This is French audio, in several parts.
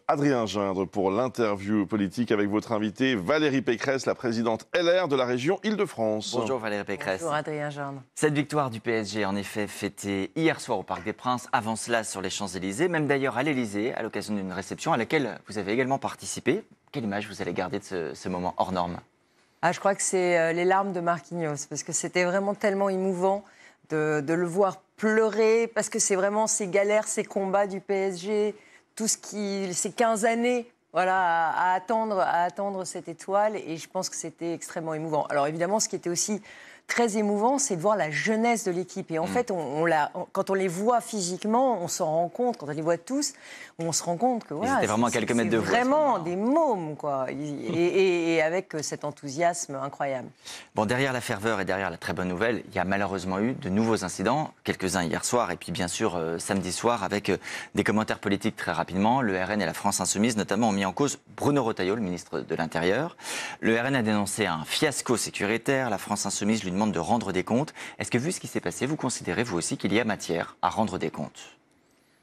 Adrien Gindre pour l'interview politique avec votre invitée Valérie Pécresse, la présidente LR de la région Île-de-France. Bonjour Valérie Pécresse. Bonjour Adrien Gindre. Cette victoire du PSG, en effet, fêtée hier soir au Parc des Princes, avant cela sur les Champs-Élysées, même d'ailleurs à l'Élysée, à l'occasion d'une réception à laquelle vous avez également participé. Quelle image vous allez garder de ce moment hors norme? Je crois que c'est les larmes de Marquinhos, parce que c'était vraiment tellement émouvant de le voir pleurer, parce que c'est vraiment ces galères, ces combats du PSG, ces 15 années voilà, à attendre cette étoile, et je pense que c'était extrêmement émouvant. Alors évidemment, ce qui était aussi très émouvant, c'est de voir la jeunesse de l'équipe. Et en fait, quand on les voit physiquement, on s'en rend compte, quand on les voit tous, on se rend compte que voilà, c'était vraiment à quelques mètres de vous. Vraiment des mômes, quoi. Et avec cet enthousiasme incroyable. Bon, derrière la ferveur et derrière la très bonne nouvelle, il y a malheureusement eu de nouveaux incidents, quelques-uns hier soir et puis bien sûr samedi soir avec des commentaires politiques très rapidement. Le RN et la France Insoumise notamment ont mis en cause Bruno Retailleau, le ministre de l'Intérieur. Le RN a dénoncé un fiasco sécuritaire. La France Insoumise lui demande de rendre des comptes. Est-ce que vu ce qui s'est passé, vous considérez vous aussi qu'il y a matière à rendre des comptes?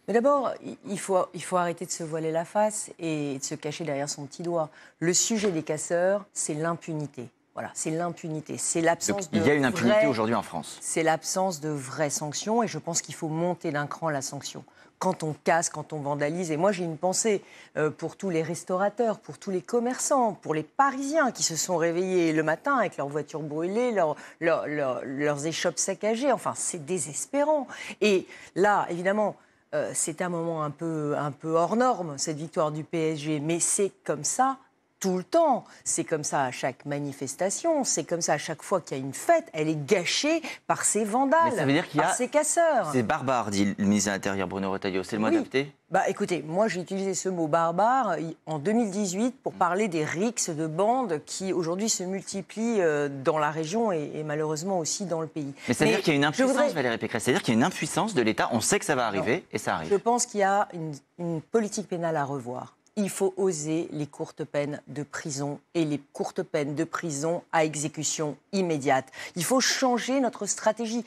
Mais d'abord, il faut arrêter de se voiler la face et de se cacher derrière son petit doigt. Le sujet des casseurs, c'est l'impunité. Voilà, c'est l'impunité. C'est l'absence de. Il y a une impunité aujourd'hui en France. C'est l'absence de vraies sanctions et je pense qu'il faut monter d'un cran la sanction. Quand on casse, quand on vandalise. Et moi, j'ai une pensée pour tous les restaurateurs, pour tous les commerçants, pour les Parisiens qui se sont réveillés le matin avec leurs voitures brûlées, leurs échoppes saccagées. Enfin, c'est désespérant. Et là, évidemment, c'est un moment un peu hors norme, cette victoire du PSG. Mais c'est comme ça tout le temps. C'est comme ça à chaque manifestation. C'est comme ça à chaque fois qu'il y a une fête. Elle est gâchée par ces vandales, par ces casseurs. C'est barbare, dit le ministre de l'Intérieur Bruno Retailleau. C'est le mot adapté? Écoutez, moi j'ai utilisé ce mot barbare en 2018 pour parler des rixes de bandes qui aujourd'hui se multiplient dans la région et malheureusement aussi dans le pays. Mais ça veut dire qu'il y a une impuissance, Valérie Pécresse. C'est-à-dire qu'il y a une impuissance de l'État. On sait que ça va arriver et ça arrive. Je pense qu'il y a une politique pénale à revoir. Il faut oser les courtes peines de prison et les courtes peines de prison à exécution immédiate. Il faut changer notre stratégie.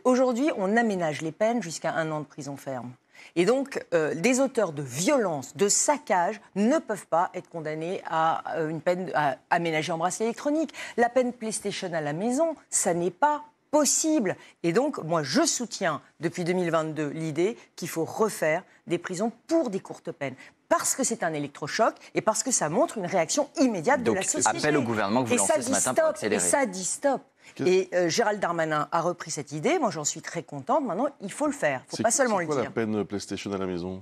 Aujourd'hui, on aménage les peines jusqu'à 1 an de prison ferme. Et donc, des auteurs de violences, de saccage, ne peuvent pas être condamnés à une peine aménagée en bracelet électronique. La peine PlayStation à la maison, ça n'est pas possible. Et donc, moi, je soutiens depuis 2022 l'idée qu'il faut refaire des prisons pour des courtes peines. Parce que c'est un électrochoc et parce que ça montre une réaction immédiate de la société. Donc, appel au gouvernement que vous lancez ce matin pour accélérer. Et ça dit stop. Et Gérald Darmanin a repris cette idée. Moi, j'en suis très contente. Maintenant, il faut le faire. Il ne faut pas seulement le dire. C'est quoi la peine PlayStation à la maison?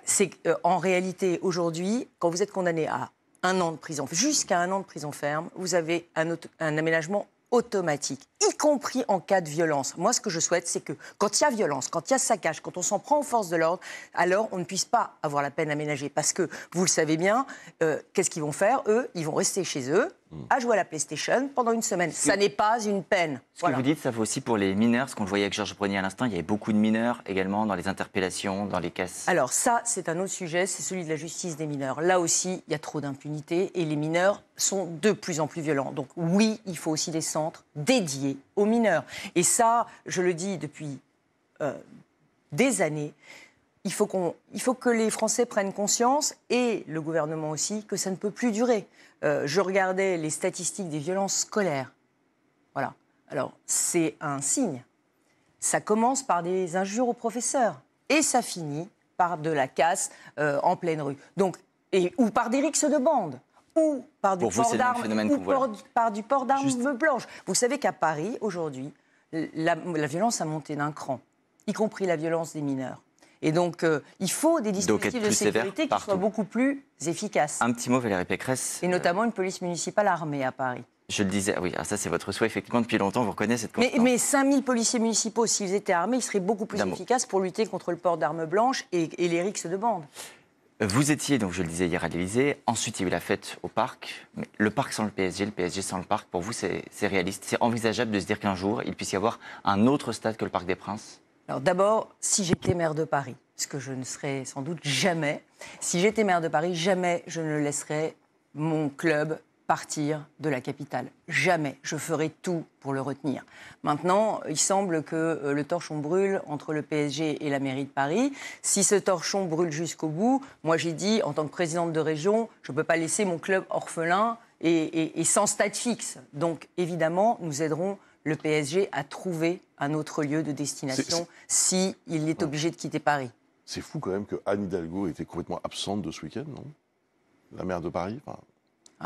C'est en réalité, aujourd'hui, quand vous êtes condamné à 1 an de prison, jusqu'à 1 an de prison ferme, vous avez un aménagement automatique, y compris en cas de violence. Moi, ce que je souhaite, c'est que quand il y a violence, quand il y a saccage, quand on s'en prend aux forces de l'ordre, alors on ne puisse pas avoir la peine aménagée. Parce que, vous le savez bien, qu'est-ce qu'ils vont faire? Eux, ils vont rester chez eux, à jouer à la PlayStation pendant 1 semaine. Ça n'est pas une peine. Ce que vous dites, ça vaut aussi pour les mineurs. Ce qu'on le voyait avec Georges Brunier à l'instant, il y avait beaucoup de mineurs également dans les interpellations, dans les casses. Alors ça, c'est un autre sujet, c'est celui de la justice des mineurs. Là aussi, il y a trop d'impunité et les mineurs sont de plus en plus violents. Donc oui, il faut aussi des centres dédiés aux mineurs. Et ça, je le dis depuis des années, il faut que les Français prennent conscience, et le gouvernement aussi, que ça ne peut plus durer. Je regardais les statistiques des violences scolaires. Voilà. Alors, c'est un signe. Ça commence par des injures aux professeurs et ça finit par de la casse en pleine rue. Donc, ou par des rixes de bande, ou par du port d'armes blanches. Vous savez qu'à Paris, aujourd'hui, la violence a monté d'un cran, y compris la violence des mineurs. Et donc, il faut des dispositifs de sécurité qui soient beaucoup plus efficaces. Un petit mot, Valérie Pécresse. Et notamment une police municipale armée à Paris. Je le disais, oui, ça c'est votre souhait, effectivement, depuis longtemps, vous reconnaissez cette constance. Mais 5000 policiers municipaux, s'ils étaient armés, ils seraient beaucoup plus efficaces pour lutter contre le port d'armes blanches et les rixes de bande. Vous étiez, donc je le disais hier à l'Élysée, ensuite il y a eu la fête au parc. Mais le parc sans le PSG sans le parc, pour vous c'est réaliste? C'est envisageable de se dire qu'un jour il puisse y avoir un autre stade que le Parc des Princes? Alors d'abord, si j'étais maire de Paris, ce que je ne serais sans doute jamais, si j'étais maire de Paris, jamais je ne laisserais mon club partir de la capitale. Jamais. Je ferai tout pour le retenir. Maintenant, il semble que le torchon brûle entre le PSG et la mairie de Paris. Si ce torchon brûle jusqu'au bout, moi j'ai dit, en tant que présidente de région, je ne peux pas laisser mon club orphelin et sans stade fixe. Donc évidemment, nous aiderons le PSG à trouver un autre lieu de destination s'il est obligé de quitter Paris. C'est fou quand même que Anne Hidalgo était complètement absente de ce week-end, non? La maire de Paris,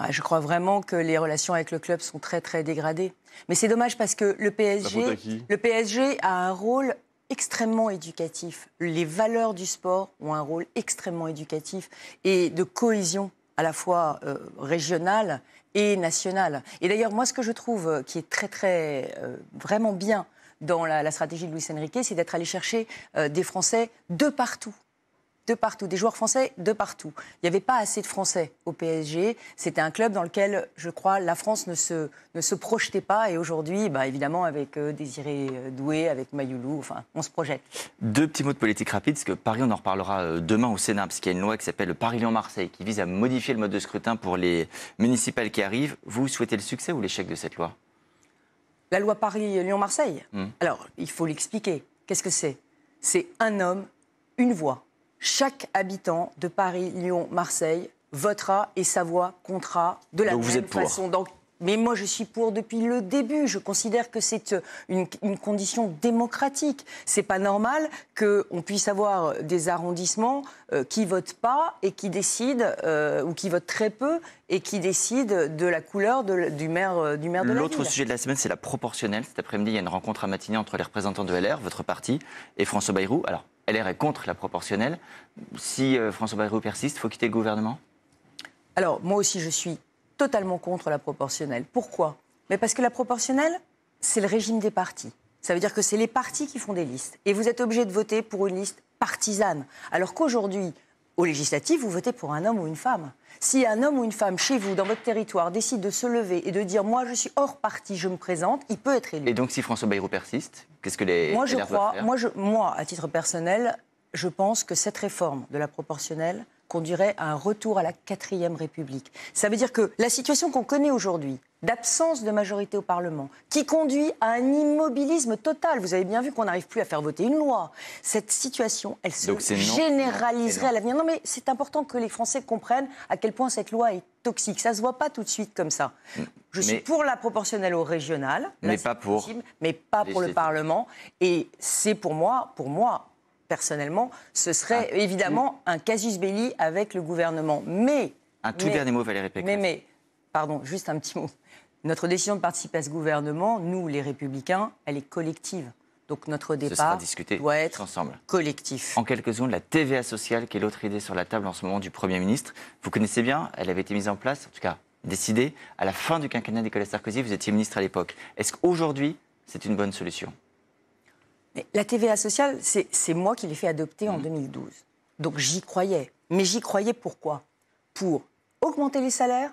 Je crois vraiment que les relations avec le club sont très, très dégradées. Mais c'est dommage parce que le PSG a un rôle extrêmement éducatif. Les valeurs du sport ont un rôle extrêmement éducatif et de cohésion à la fois régionale et nationale. Et d'ailleurs, moi, ce que je trouve qui est très, très, vraiment bien dans la stratégie de Luis Enrique, c'est d'être allé chercher des Français de partout. De partout, des joueurs français de partout. Il n'y avait pas assez de Français au PSG. C'était un club dans lequel, je crois, la France ne se projetait pas. Et aujourd'hui, évidemment, avec Désiré Doué, avec Mayoulou, enfin, on se projette. Deux petits mots de politique rapide, parce que Paris, on en reparlera demain au Sénat, parce qu'il y a une loi qui s'appelle le Paris-Lyon-Marseille, qui vise à modifier le mode de scrutin pour les municipales qui arrivent. Vous souhaitez le succès ou l'échec de cette loi? La loi Paris-Lyon-Marseille. Alors, il faut l'expliquer. Qu'est-ce que c'est? C'est un homme, une voix. Chaque habitant de Paris, Lyon, Marseille votera et sa voix comptera de la même façon. Donc, mais moi, je suis pour depuis le début. Je considère que c'est une condition démocratique. C'est pas normal qu'on puisse avoir des arrondissements qui votent pas et qui décident, ou qui votent très peu et qui décident de la couleur du maire de la ville. L'autre sujet de la semaine, c'est la proportionnelle. Cet après-midi, il y a une rencontre à Matignon entre les représentants de LR, votre parti, et François Bayrou. Alors, LR est contre la proportionnelle. Si François Bayrou persiste, il faut quitter le gouvernement? Alors, moi aussi, je suis totalement contre la proportionnelle. Pourquoi? Mais parce que la proportionnelle, c'est le régime des partis. Ça veut dire que c'est les partis qui font des listes. Et vous êtes obligé de voter pour une liste partisane. Alors qu'aujourd'hui, aux législatives, vous votez pour un homme ou une femme. Si un homme ou une femme, chez vous, dans votre territoire, décide de se lever et de dire « moi, je suis hors parti, je me présente », il peut être élu. Et donc, si François Bayrou persiste, qu'est-ce que les Moi, LR doivent faire? moi, à titre personnel, je pense que cette réforme de la proportionnelle conduirait à un retour à la 4e République. Ça veut dire que la situation qu'on connaît aujourd'hui, d'absence de majorité au Parlement, qui conduit à un immobilisme total, vous avez bien vu qu'on n'arrive plus à faire voter une loi, cette situation, elle se généraliserait à l'avenir. Non, mais c'est important que les Français comprennent à quel point cette loi est toxique. Ça ne se voit pas tout de suite comme ça. Je suis pour la proportionnelle au régional, mais pas pour le Parlement. Et c'est pour moi, personnellement, ce serait évidemment un casus belli avec le gouvernement. Un tout dernier mot, Valérie Pécresse. Pardon, juste un petit mot. Notre décision de participer à ce gouvernement, nous, les Républicains, elle est collective. Donc notre départ doit être collectif. En quelques secondes, la TVA sociale, qui est l'autre idée sur la table en ce moment du Premier ministre. Vous connaissez bien, elle avait été mise en place, en tout cas décidée, à la fin du quinquennat Nicolas Sarkozy. Vous étiez ministre à l'époque. Est-ce qu'aujourd'hui, c'est une bonne solution? Mais la TVA sociale, c'est moi qui l'ai fait adopter en 2012. Donc j'y croyais. Mais j'y croyais pourquoi? Pour augmenter les salaires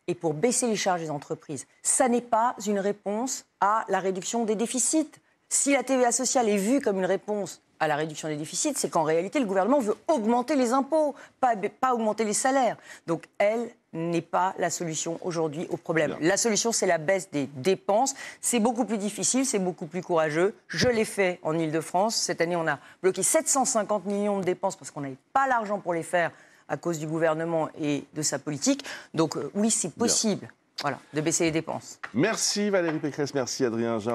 et pour baisser les charges des entreprises. Ça n'est pas une réponse à la réduction des déficits. Si la TVA sociale est vue comme une réponse à la réduction des déficits, c'est qu'en réalité, le gouvernement veut augmenter les impôts, pas augmenter les salaires. Donc elle n'est pas la solution aujourd'hui au problème. La solution, c'est la baisse des dépenses. C'est beaucoup plus difficile, c'est beaucoup plus courageux. Je l'ai fait en Ile-de-France. Cette année, on a bloqué 750 millions de dépenses parce qu'on n'avait pas l'argent pour les faire à cause du gouvernement et de sa politique. Donc oui, c'est possible de baisser les dépenses. Merci Valérie Pécresse, merci Adrien Jean.